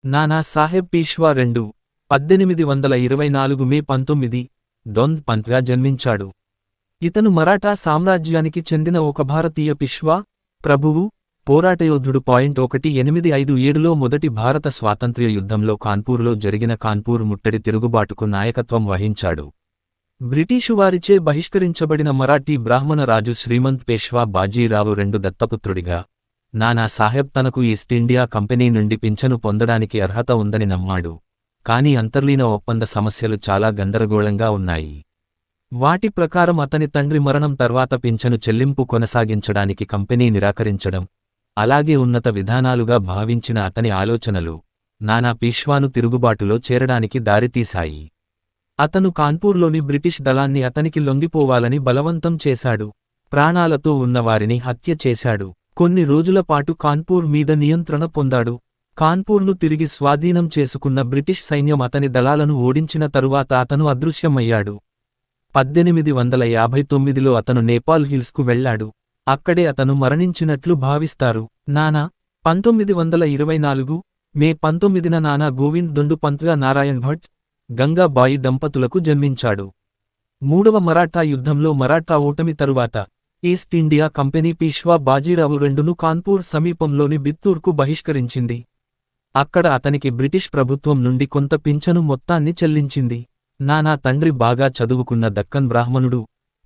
నానా సాహెబ్ పీష్వా 1824 మే 19 దొంద్ పంత్గా జన్మించాడు. ఇతను మరాఠా సామ్రాజ్యానికి చెందిన ఒక భారతీయ పిష్వా, ప్రభువు, పోరాటయోధుడు. 1857లో మొదటి భారత స్వాతంత్ర్య యుద్ధంలో కాన్పూర్లో జరిగిన కాన్పూర్ ముట్టడి తిరుగుబాటుకు నాయకత్వం వహించాడు. బ్రిటీషువారిచే బహిష్కరించబడిన మరాఠీ బ్రాహ్మణ రాజు శ్రీమంత్ పేష్వా బాజీరావు దత్తపుత్రుడిగా నానా సాహెబ్ తనకు ఈస్ట్ ఇండియా కంపెనీ నుండి పింఛను పొందడానికి అర్హత ఉందని నమ్మాడు. కాని అంతర్లీన ఒప్పంద సమస్యలు చాలా గందరగోళంగా ఉన్నాయి. వాటి ప్రకారం అతని తండ్రి మరణం తర్వాత పింఛను చెల్లింపు కొనసాగించడానికి కంపెనీ నిరాకరించడం, అలాగే ఉన్నత విధానాలుగా భావించిన అతని ఆలోచనలు నానా పీష్వాను తిరుగుబాటులో చేరడానికి దారితీశాయి. అతను కాన్పూర్లోని బ్రిటిష్ దళాన్ని అతనికి లొంగిపోవాలని బలవంతం చేశాడు. ప్రాణాలతో ఉన్నవారిని హత్య చేశాడు. కొన్ని రోజులపాటు కాన్పూర్ మీద నియంత్రణ పొందాడు. కాన్పూర్ను తిరిగి స్వాధీనం చేసుకున్న బ్రిటిష్ సైన్యం అతని దళాలను ఓడించిన తరువాత అతను అదృశ్యమయ్యాడు. 1859లో అతను నేపాల్ హిల్స్కు వెళ్లాడు. అక్కడే అతను మరణించినట్లు భావిస్తారు. నానా 1924 మే 19న నానా గోవింద్ దొండు పంత్గా నారాయణ్ భట్, గంగాబాయి దంపతులకు జన్మించాడు. మూడవ మరాఠా యుద్ధంలో మరాఠా ఓటమి తరువాత East India Company Peshwa Bajirao రెండును కాన్పూర్ సమీపంలోని బిత్తూర్కు బహిష్కరించింది. అక్కడ అతనికి బ్రిటిష్ ప్రభుత్వం నుండి కొంత పింఛను మొత్తాన్ని చెల్లించింది. నానా తండ్రి బాగా చదువుకున్న దక్కన్ బ్రాహ్మణుడు.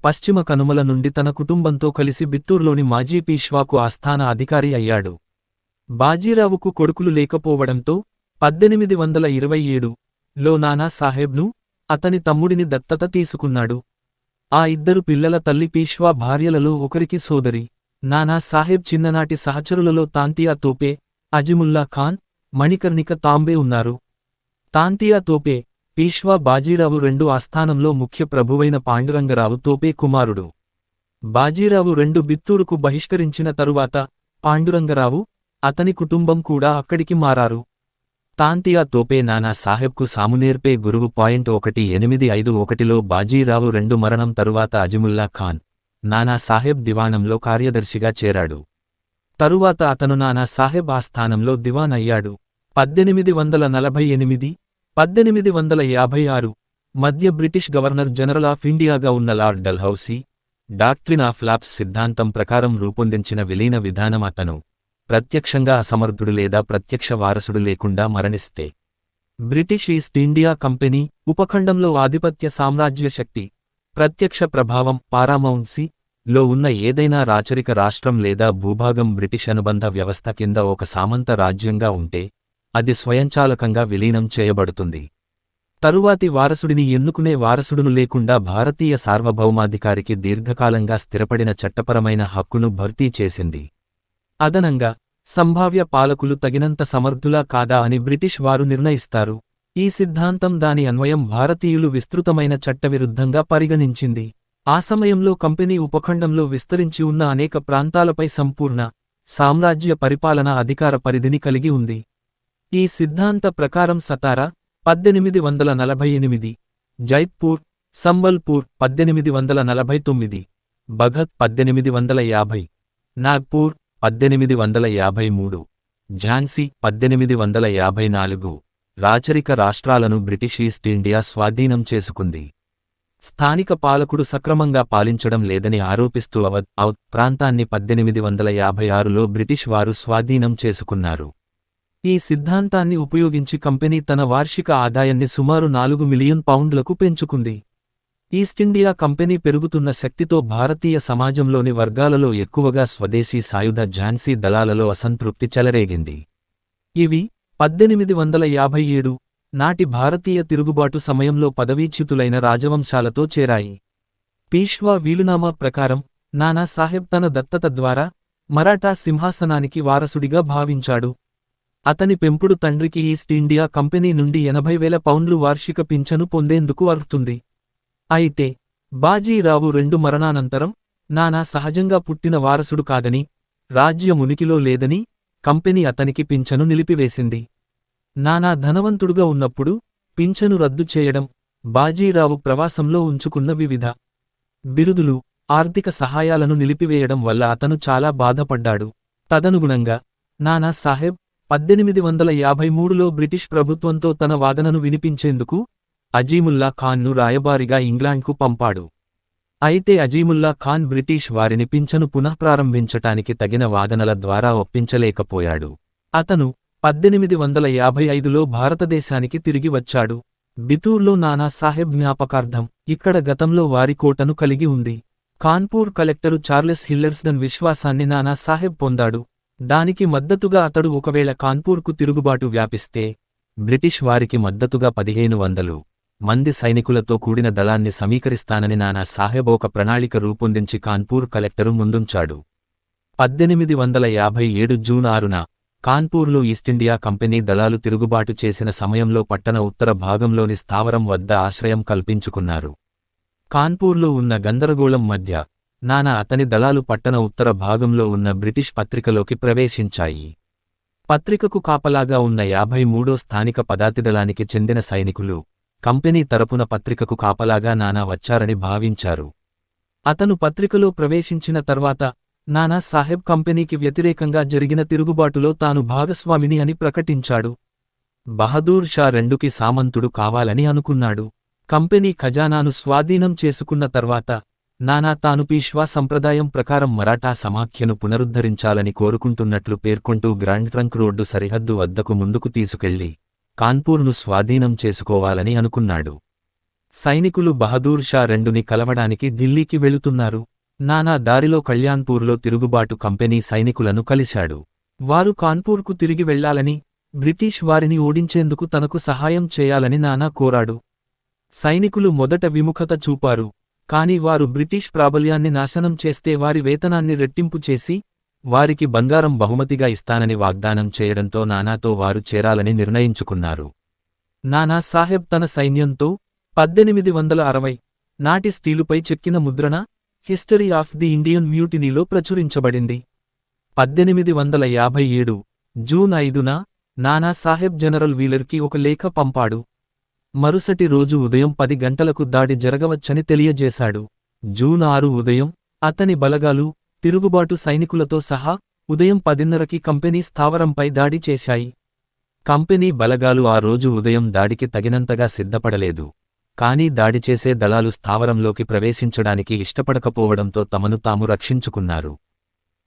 పశ్చిమ కనుమల నుండి తన కుటుంబంతో కలిసి బిత్తూర్లోని మాజీ పీష్వాకు ఆస్థాన అధికారి అయ్యాడు. బాజీరావుకు కొడుకులు లేకపోవడంతో 1827లో నానా సాహెబ్ను, అతని తమ్ముడిని దత్తత తీసుకున్నాడు. ఆ ఇద్దరు పిల్లల తల్లి పీష్వా భార్యలలో ఒకరికి సోదరి. నానా సాహెబ్ చిన్ననాటి సహచరులలో తాంతియా తోపే, అజిముల్లా ఖాన్, మణికర్ణిక తాంబే ఉన్నారు. తాంతియా తోపే, పీష్వా బాజీరావు ఆస్థానంలో ముఖ్య ప్రభువైన పాండురంగరావు తోపే కుమారుడు. బాజీరావు బిత్తూరుకు బహిష్కరించిన తరువాత పాండురంగరావు, అతని కుటుంబం కూడా అక్కడికి మారారు. తాంతియా తోపే నానా సాహెబ్కు సామునేర్పే గురువు. 1851లో బాజీరావు మరణం తరువాత అజిముల్లా ఖాన్ నానా సాహెబ్ దివాణంలో కార్యదర్శిగా చేరాడు. తరువాత అతను నానా సాహెబ్ ఆస్థానంలో దివాన్ అయ్యాడు. 1848, 1856 మధ్య బ్రిటిష్ గవర్నర్ జనరల్ ఆఫ్ ఇండియాగా ఉన్న lord Dalhousie doctrine of laps సిద్ధాంతం ప్రకారం రూపొందించిన విలీన విధానం అతను ప్రత్యక్షంగా అసమర్థుడు లేదా ప్రత్యక్ష వారసుడు లేకుండా మరణిస్తే బ్రిటిష్ ఈస్ట్ ఇండియా కంపెనీ ఉపఖండంలో ఆధిపత్య సామ్రాజ్య శక్తి ప్రత్యక్ష ప్రభావం పారామౌంట్సీ లో ఉన్న ఏదైనా రాచరిక రాష్ట్రం లేదా భూభాగం బ్రిటిష్ అనుబంధ వ్యవస్థ కింద ఒక సామంత రాజ్యంగా ఉంటే అది స్వయంచాలకంగా విలీనం చేయబడుతుంది. తరువాతి వారసుడిని ఎన్నుకునే వారసుడును లేకుండా భారతీయ సార్వభౌమాధికారికి దీర్ఘకాలంగా స్థిరపడిన చట్టపరమైన హక్కును భర్తీ చేసింది. అదనంగా సంభావ్య పాలకులు తగినంత సమర్థులా కాదా అని బ్రిటిష్ వారు నిర్ణయిస్తారు. ఈ సిద్ధాంతం దాని అన్వయం భారతీయులు విస్తృతమైన చట్టవిరుద్ధంగా పరిగణించింది. ఆ సమయంలో కంపెనీ ఉపఖండంలో విస్తరించి ఉన్న అనేక ప్రాంతాలపై సంపూర్ణ సామ్రాజ్య పరిపాలన అధికార పరిధిని కలిగి ఉంది. ఈ సిద్ధాంత ప్రకారం సతారా 1848, జైత్పూర్, సంబల్పూర్ 1849, బఘత్ 1850, నాగ్పూర్ 1853, ఝాన్సీ 1854 రాచరిక రాష్ట్రాలను బ్రిటిష్ ఈస్ట్ ఇండియా స్వాధీనం చేసుకుంది. స్థానిక పాలకుడు సక్రమంగా పాలించడం లేదని ఆరోపిస్తూ అవధ్ ప్రాంతాన్ని 1856లో బ్రిటిష్ వారు స్వాధీనం చేసుకున్నారు. ఈ సిద్ధాంతాన్ని ఉపయోగించి కంపెనీ తన వార్షిక ఆదాయాన్ని సుమారు 4 మిలియన్ పౌండ్లకు పెంచుకుంది. ఈస్టిండియా కంపెనీ పెరుగుతున్న శక్తితో భారతీయ సమాజంలోని వర్గాలలో ఎక్కువగా స్వదేశీ సాయుధ ఝాన్సీ దళాలలో అసంతృప్తి చెలరేగింది. ఇవి 1857 నాటి భారతీయ తిరుగుబాటు సమయంలో పదవీచ్యుతులైన రాజవంశాలతో చేరాయి. పీష్వా వీలునామా ప్రకారం నానా సాహెబ్ తన దత్తత ద్వారా మరాఠా సింహాసనానికి వారసుడిగా భావించాడు. అతని పెంపుడు తండ్రికి ఈస్ట్ ఇండియా కంపెనీ నుండి 80,000 పౌండ్లు వార్షిక పింఛను పొందేందుకు అర్హుతుంది. అయితే బాజీరావు మరణానంతరం నానా సహజంగా పుట్టిన వారసుడు కాదని, రాజ్యం ఉనికిలో లేదని కంపెనీ అతనికి పింఛను నిలిపివేసింది. నానా ధనవంతుడుగా ఉన్నప్పుడు పింఛను రద్దు చేయడం, బాజీరావు ప్రవాసంలో ఉంచుకున్న వివిధ బిరుదులు, ఆర్థిక సహాయాలను నిలిపివేయడం వల్ల అతను చాలా బాధపడ్డాడు. తదనుగుణంగా నానా సాహెబ్ 1853లో బ్రిటిష్ ప్రభుత్వంతో తన వాదనను వినిపించేందుకు అజీముల్లా ఖాన్ను రాయబారిగా ఇంగ్లాండ్కు పంపాడు. అయితే అజీముల్లా ఖాన్ బ్రిటిష్ వారిని పింఛను పునఃప్రారంభించటానికి తగిన వాదనల ద్వారా ఒప్పించలేకపోయాడు. అతను 1855లో భారతదేశానికి తిరిగి వచ్చాడు. బితూర్లో నానాసాహెబ్ జ్ఞాపకార్థం ఇక్కడ గతంలో వారి కోటను కలిగి ఉంది. కాన్పూర్ కలెక్టరు చార్లెస్ హిల్లర్స్డన్ విశ్వాసాన్ని నానాసాహెబ్ పొందాడు. దానికి మద్దతుగా అతడు ఒకవేళ కాన్పూర్కు తిరుగుబాటు వ్యాపిస్తే బ్రిటిష్ వారికి మద్దతుగా 1500 మంది సైనికులతో కూడిన దళాన్ని సమీకరిస్తానని నానాసాహెబ్ ఒక ప్రణాళిక రూపొందించి కాన్పూర్ కలెక్టరు ముందుంచాడు. 1857 జూన్ 6న కాన్పూర్లో ఈస్టిండియా కంపెనీ దళాలు తిరుగుబాటు చేసిన సమయంలో పట్టణ ఉత్తర భాగంలోని స్థావరం వద్ద ఆశ్రయం కల్పించుకున్నారు. కాన్పూర్లో ఉన్న గందరగోళం మధ్య నానా అతని దళాలు పట్టణ ఉత్తర భాగంలో ఉన్న బ్రిటిష్ పత్రికలోకి ప్రవేశించాయి. పత్రికకు కాపలాగా ఉన్న 53వ స్థానిక పదాతిదళానికి చెందిన సైనికులు కంపెనీ తరపున పత్రికకు కాపలాగా నానా వచ్చారని భావించారు. అతను పత్రికలో ప్రవేశించిన తర్వాత నానా సాహెబ్ కంపెనీకి వ్యతిరేకంగా జరిగిన తిరుగుబాటులో తాను భాగస్వామిని అని ప్రకటించాడు. బహదూర్ షా రెండుకి సామంతుడు కావాలని అనుకున్నాడు. కంపెనీ ఖజానాను స్వాధీనం చేసుకున్న తర్వాత నానా తాను పీష్వా సంప్రదాయం ప్రకారం మరాఠా సమాఖ్యను పునరుద్ధరించాలని కోరుకుంటున్నట్లు పేర్కొంటూ గ్రాండ్ ట్రంక్ రోడ్డు సరిహద్దు వద్దకు ముందుకు తీసుకెళ్లి కాన్పూర్ను స్వాధీనం చేసుకోవాలని అనుకున్నాడు. సైనికులు బహదూర్ షా రెండుని కలవడానికి ఢిల్లీకి వెళుతున్నారు. నానా దారిలో కళ్యాణ్పూర్లో తిరుగుబాటు కంపెనీ సైనికులను కలిశాడు. వారు కాన్పూర్కు తిరిగి వెళ్లాలని, బ్రిటిష్ వారిని ఓడించేందుకు తనకు సహాయం చేయాలని నానా కోరాడు. సైనికులు మొదట విముఖత చూపారు. కాని వారు బ్రిటిష్ ప్రాబల్యాన్ని నాశనం చేస్తే వారి వేతనాన్ని రెట్టింపు చేసి వారికి బంగారం బహుమతిగా ఇస్తానని వాగ్దానం చేయడంతో నానాతో వారు చేరాలని నిర్ణయించుకున్నారు. నానా సాహెబ్ తన సైన్యంతో 1860 నాటి స్టీలుపై చెక్కిన ముద్రణ హిస్టరీ ఆఫ్ ది ఇండియన్ మ్యూటినీలో ప్రచురించబడింది. 1857 జూన్ 5న నానా సాహెబ్ జనరల్ వీలర్కి ఒక లేఖ పంపాడు. మరుసటి రోజు ఉదయం 10 గంటలకు దాడి జరగవచ్చని తెలియజేశాడు. జూన్ 6 ఉదయం అతని బలగాలు తిరుగుబాటు సైనికులతో సహా ఉదయం 10:30కి కంపెనీ స్థావరంపై దాడి చేశాయి. కంపెనీ బలగాలు ఆ రోజు ఉదయం దాడికి తగినంతగా సిద్ధపడలేదు. కానీ దాడి చేసే దళాలు స్థావరంలోకి ప్రవేశించడానికి ఇష్టపడకపోవడంతో తమను తాము రక్షించుకున్నారు.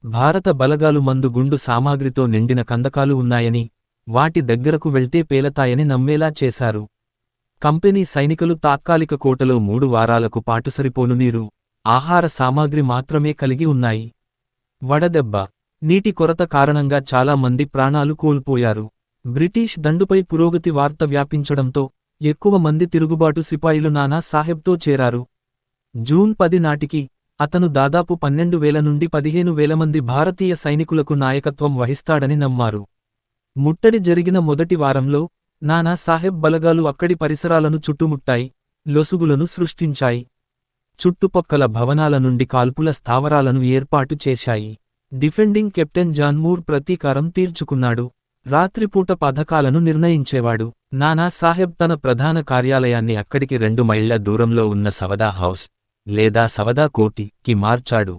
భారత బలగాలు మందు గుండు సామాగ్రితో నిండిన కందకాలు ఉన్నాయని, వాటి దగ్గరకు వెళ్తే పేలతాయని నమ్మేలా చేశారు. కంపెనీ సైనికులు తాత్కాలిక కోటలో 3 వారాలకు పాటు సరిపోను నీరు, ఆహార సామాగ్రి మాత్రమే కలిగి ఉన్నాయి. వడదెబ్బ, నీటి కొరత కారణంగా చాలా మంది ప్రాణాలు కోల్పోయారు. బ్రిటిష్ దండుపై పురోగతి వార్త వ్యాపించడంతో ఎక్కువ మంది తిరుగుబాటు సిపాయిలు నానా సాహెబ్తో చేరారు. జూన్ 10 నాటికి అతను దాదాపు 12,000 నుండి 15,000 మంది భారతీయ సైనికులకు నాయకత్వం వహిస్తాడని నమ్మారు. ముట్టడి జరిగిన మొదటి వారంలో నానా సాహెబ్ బలగాలు అక్కడి పరిసరాలను చుట్టుముట్టాయి, లొసుగులను సృష్టించాయి. చుట్టుపక్కల భవనాల నుండి కాల్పుల స్థావరాలను ఏర్పాటు చేశాయి. డిఫెండింగ్ కెప్టెన్ జాన్ మూర్ ప్రతీకారం తీర్చుకున్నాడు. రాత్రిపూట పథకాలను నిర్ణయించేవాడు. నానా సాహెబ్ తన ప్రధాన కార్యాలయాన్ని అక్కడికి 2 మైళ్ల దూరంలో ఉన్న సవదా హౌస్ లేదా సవదా కోటికి మార్చాడు.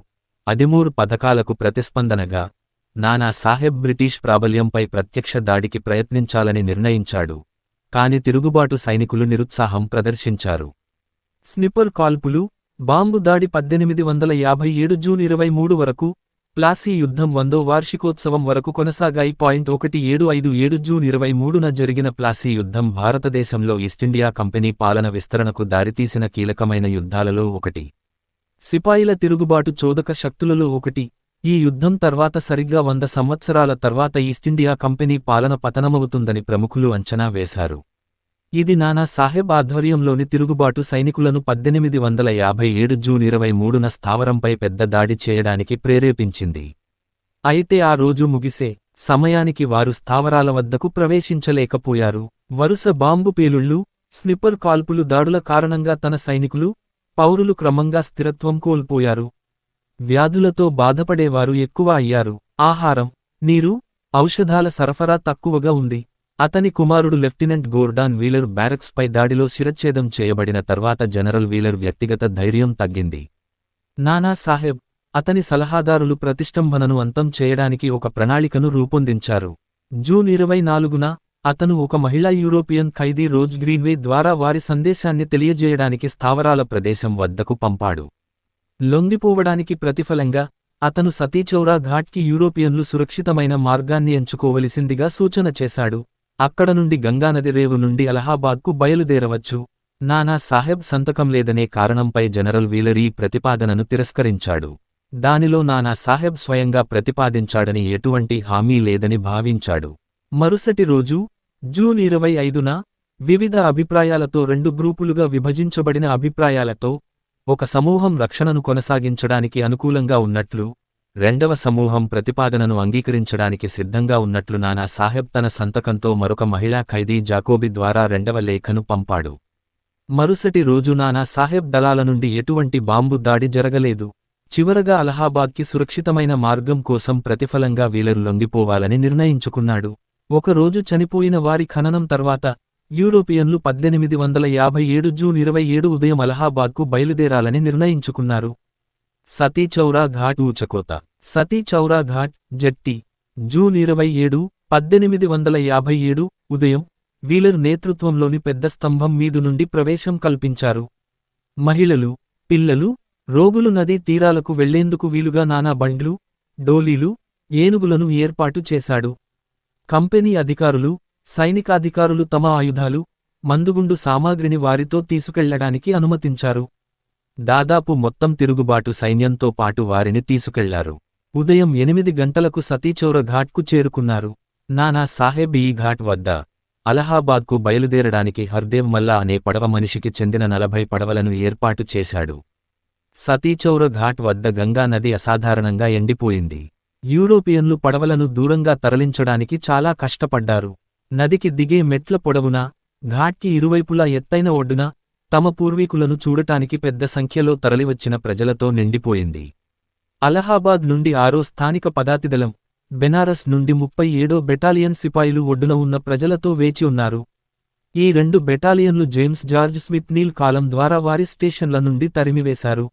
అదిమూర్ పథకాలకు ప్రతిస్పందనగా నానా సాహెబ్ బ్రిటిష్ ప్రాబల్యంపై ప్రత్యక్ష దాడికి ప్రయత్నించాలని నిర్ణయించాడు. కాని తిరుగుబాటు సైనికులు నిరుత్సాహం ప్రదర్శించారు. స్నిపర్ కాల్పులు, బాంబు దాడి 1857 జూన్ 23 వరకు, ప్లాసీ యుద్ధం 100వ వార్షికోత్సవం వరకు కొనసాగాయి. 1757 జూన్ 23న జరిగిన ప్లాసీ యుద్ధం భారతదేశంలో ఈస్టిండియా కంపెనీ పాలన విస్తరణకు దారితీసిన కీలకమైన యుద్ధాలలో ఒకటి. సిపాయిల తిరుగుబాటు చోదక శక్తులలో ఒకటి. ఈ యుద్ధం తర్వాత సరిగ్గా 100 సంవత్సరాల తర్వాత ఈస్టిండియా కంపెనీ పాలన పతనమవుతుందని ప్రముఖులు అంచనా వేశారు. ఇది నానా సాహెబ్ ఆధ్వర్యంలోని తిరుగుబాటు సైనికులను 1857 జూన్ 23న స్థావరంపై పెద్ద దాడి చేయడానికి ప్రేరేపించింది. అయితే ఆ రోజు ముగిసే సమయానికి వారు స్థావరాల వద్దకు ప్రవేశించలేకపోయారు. వరుస బాంబు పేలుళ్లు, స్నిపర్ కాల్పులు దాడుల కారణంగా తన సైనికులు, పౌరులు క్రమంగా స్థిరత్వం కోల్పోయారు. వ్యాధులతో బాధపడేవారు ఎక్కువ అయ్యారు. ఆహారం, నీరు, ఔషధాల సరఫరా తక్కువగా ఉంది. అతని కుమారుడు లెఫ్టినెంట్ గోర్డాన్ వీలర్ బ్యారక్స్పై దాడిలో శిరచ్ఛేదం చేయబడిన తర్వాత జనరల్ వీలర్ వ్యక్తిగత ధైర్యం తగ్గింది. నానా సాహెబ్, అతని సలహాదారులు ప్రతిష్టంభనను అంతం చేయడానికి ఒక ప్రణాళికను రూపొందించారు. జూన్ 24న అతను ఒక మహిళా యూరోపియన్ ఖైదీ రోజ్ గ్రీన్వే ద్వారా వారి సందేశాన్ని తెలియజేయడానికి స్థావరాల ప్రదేశం వద్దకు పంపాడు. లొంగిపోవడానికి ప్రతిఫలంగా అతను సతీచౌరా ఘాట్కి యూరోపియన్లు సురక్షితమైన మార్గాన్ని ఎంచుకోవలసిందిగా సూచన చేశాడు. అక్కడ నుండి గంగానది రేవు నుండి అలహాబాద్కు బయలుదేరవచ్చు. నానా సాహెబ్ సంతకం లేదనే కారణంపై జనరల్ వీలర్ ఈ ప్రతిపాదనను తిరస్కరించాడు. దానిలో నానా సాహెబ్ స్వయంగా ప్రతిపాదించాడని ఎటువంటి హామీ లేదని భావించాడు. మరుసటి రోజు జూన్ 25న వివిధ అభిప్రాయాలతో 2 గ్రూపులుగా విభజించబడిన అభిప్రాయాలతో ఒక సమూహం రక్షణను కొనసాగించడానికి అనుకూలంగా ఉన్నట్లు, రెండవ సమూహం ప్రతిపాదనను అంగీకరించడానికి సిద్ధంగా ఉన్నట్లు నానా సాహెబ్ తన సంతకంతో మరొక మహిళా ఖైదీ జాకోబి ద్వారా 2వ లేఖను పంపాడు. మరుసటి రోజు నానా సాహెబ్ దళాల నుండి ఎటువంటి బాంబు దాడి జరగలేదు. చివరగా అలహాబాద్కి సురక్షితమైన మార్గం కోసం ప్రతిఫలంగా వీలరు లొంగిపోవాలని నిర్ణయించుకున్నాడు. ఒకరోజు చనిపోయిన వారి ఖననం తర్వాత యూరోపియన్లు 1857 జూన్ 27 ఉదయం అలహాబాద్కు బయలుదేరాలని నిర్ణయించుకున్నారు. సతీచౌరా ఘాట్ ఊచకోత. సతీచౌరా ఘాట్ జట్టి జూన్ 27, 1857 ఉదయం వీలర్ నేతృత్వంలోని పెద్ద స్తంభం మీదు నుండి ప్రవేశం కల్పించారు. మహిళలు, పిల్లలు, రోగులు నదీ తీరాలకు వెళ్లేందుకు వీలుగా నానా బండ్లు, డోలీలు, ఏనుగులను ఏర్పాటు చేశాడు. కంపెనీ అధికారులు, సైనికాధికారులు తమ ఆయుధాలు, మందుగుండు సామాగ్రిని వారితో తీసుకెళ్లడానికి అనుమతించారు. దాదాపు మొత్తం తిరుగుబాటు సైన్యంతో పాటు వారిని తీసుకెళ్లారు. ఉదయం 8 గంటలకు సతీచౌర ఘాట్కు చేరుకున్నారు. నానా సాహెబ్ ఈ ఘాట్ వద్ద అలహాబాద్కు బయలుదేరడానికి హర్దేవ్ మల్లా అనే పడవ మనిషికి చెందిన 40 పడవలను ఏర్పాటు చేశాడు. సతీచౌర ఘాట్ వద్ద గంగా నది అసాధారణంగా ఎండిపోయింది. యూరోపియన్లు పడవలను దూరంగా తరలించడానికి చాలా కష్టపడ్డారు. నదికి దిగే మెట్ల పొడవునా, ఘాట్కి ఇరువైపులా ఎత్తైన ఒడ్డున తమ పూర్వీకులను చూడటానికి పెద్ద సంఖ్యలో తరలివచ్చిన ప్రజలతో నిండిపోయింది. అలహాబాద్ నుండి 6వ స్థానిక పదాతిదళం, బెనారస్ నుండి 37వ బెటాలియన్ సిపాయిలు ఒడ్డున ఉన్న ప్రజలతో వేచి ఉన్నారు. ఈ 2 బెటాలియన్లు జేమ్స్ జార్జ్ స్మిత్ నీల్ కాలం ద్వారా వారి స్టేషన్ల నుండి తరిమివేశారు.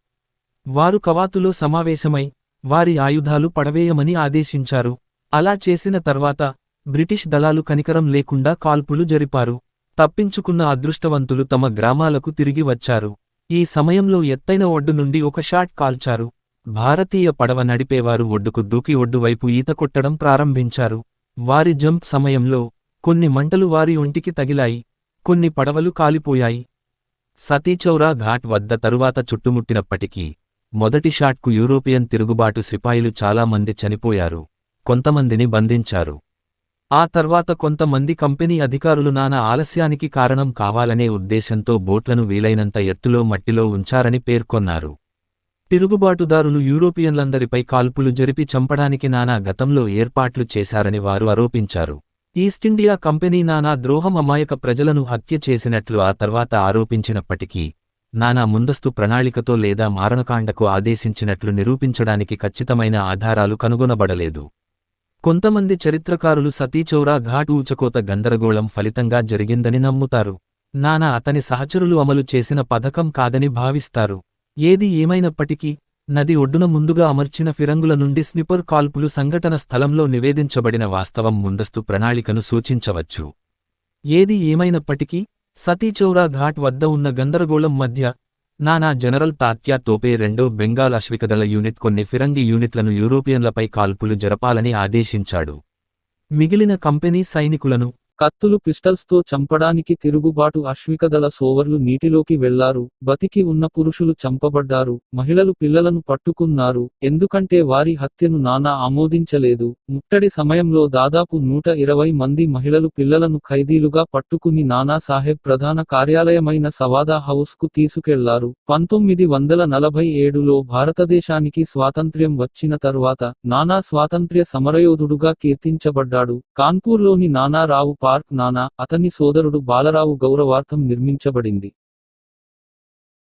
వారు కవాతులో సమావేశమై వారి ఆయుధాలు పడవేయమని ఆదేశించారు. అలా చేసిన తర్వాత బ్రిటిష్ దళాలు కనికరం లేకుండా కాల్పులు జరిపారు. తప్పించుకున్న అదృష్టవంతులు తమ గ్రామాలకు తిరిగి వచ్చారు. ఈ సమయంలో ఎత్తైన ఒడ్డు నుండి ఒక షాట్ కాల్చారు. భారతీయ పడవ నడిపేవారు ఒడ్డుకు దూకి ఒడ్డువైపు ఈత కొట్టడం ప్రారంభించారు. వారి జంప్ సమయంలో కొన్ని మంటలు వారి ఒంటికి తగిలాయి, కొన్ని పడవలు కాలిపోయాయి. సతీచౌరా ఘాట్ వద్ద తరువాత చుట్టుముట్టినప్పటికీ మొదటి షాట్కు యూరోపియన్ తిరుగుబాటు సిపాయిలు చాలా మంది చనిపోయారు, కొంతమందిని బంధించారు. ఆ తర్వాత కొంతమంది కంపెనీ అధికారులు నానా ఆలస్యానికి కారణం కావాలనే ఉద్దేశంతో బోట్లను వీలైనంత ఎత్తులో మట్టిలో ఉంచారని పేర్కొన్నారు. తిరుగుబాటుదారులు యూరోపియన్లందరిపై కాల్పులు జరిపి చంపడానికి నానా గతంలో ఏర్పాట్లు చేశారని వారు ఆరోపించారు. ఈస్టిండియా కంపెనీ నానా ద్రోహం అమాయక ప్రజలను హత్య చేసినట్లు ఆ తర్వాత ఆరోపించినప్పటికీ నానా ముందస్తు ప్రణాళికతో లేదా మారణకాండకు ఆదేశించినట్లు నిరూపించడానికి ఖచ్చితమైన ఆధారాలు కనుగొనబడలేదు. కొంతమంది చరిత్రకారులు సతీచౌరా ఘాట్ ఊచకోత గందరగోళం ఫలితంగా జరిగిందని నమ్ముతారు. నానా అతని సహచరులు అమలు చేసిన పథకం కాదని భావిస్తారు. ఏది ఏమైనప్పటికీ నది ఒడ్డున ముందుగా అమర్చిన ఫిరంగుల నుండి స్నిపర్ కాల్పులు సంఘటన స్థలంలో నివేదించబడిన వాస్తవం ముందస్తు ప్రణాళికను సూచించవచ్చు. ఏది ఏమైనప్పటికీ సతీచౌరా ఘాట్ వద్ద ఉన్న గందరగోళం మధ్య నానా జనరల్ తాత్యా తోపే 2వ బెంగాల్ అశ్వికదళ యూనిట్ కొన్ని ఫిరంగి యూనిట్లను యూరోపియన్లపై కాల్పులు జరపాలని ఆదేశించాడు. మిగిలిన కంపెనీ సైనికులను కత్తులు పిస్టల్స్తో చంపడానికి తిరుగుబాటు అశ్వికదళ సోవర్లు నీటిలోకి వెళ్లారు. బతికి ఉన్న పురుషులు చంపబడ్డారు, మహిళలు పిల్లలను పట్టుకున్నారు, ఎందుకంటే వారి హత్యను నానా ఆమోదించలేదు. ముట్టడి సమయంలో దాదాపు 120 మంది మహిళలు పిల్లలను ఖైదీలుగా పట్టుకుని నానా సాహెబ్ ప్రధాన కార్యాలయమైన సవాదా హౌస్ కు తీసుకెళ్లారు. 1947లో భారతదేశానికి స్వాతంత్ర్యం వచ్చిన తరువాత నానా స్వాతంత్ర్య సమరయోధుడుగా కీర్తించబడ్డాడు. కాన్పూర్లోని నానా రావు పార్క్ నానా, అతని సోదరుడు బాలరావు గౌరవార్థం నిర్మించబడింది.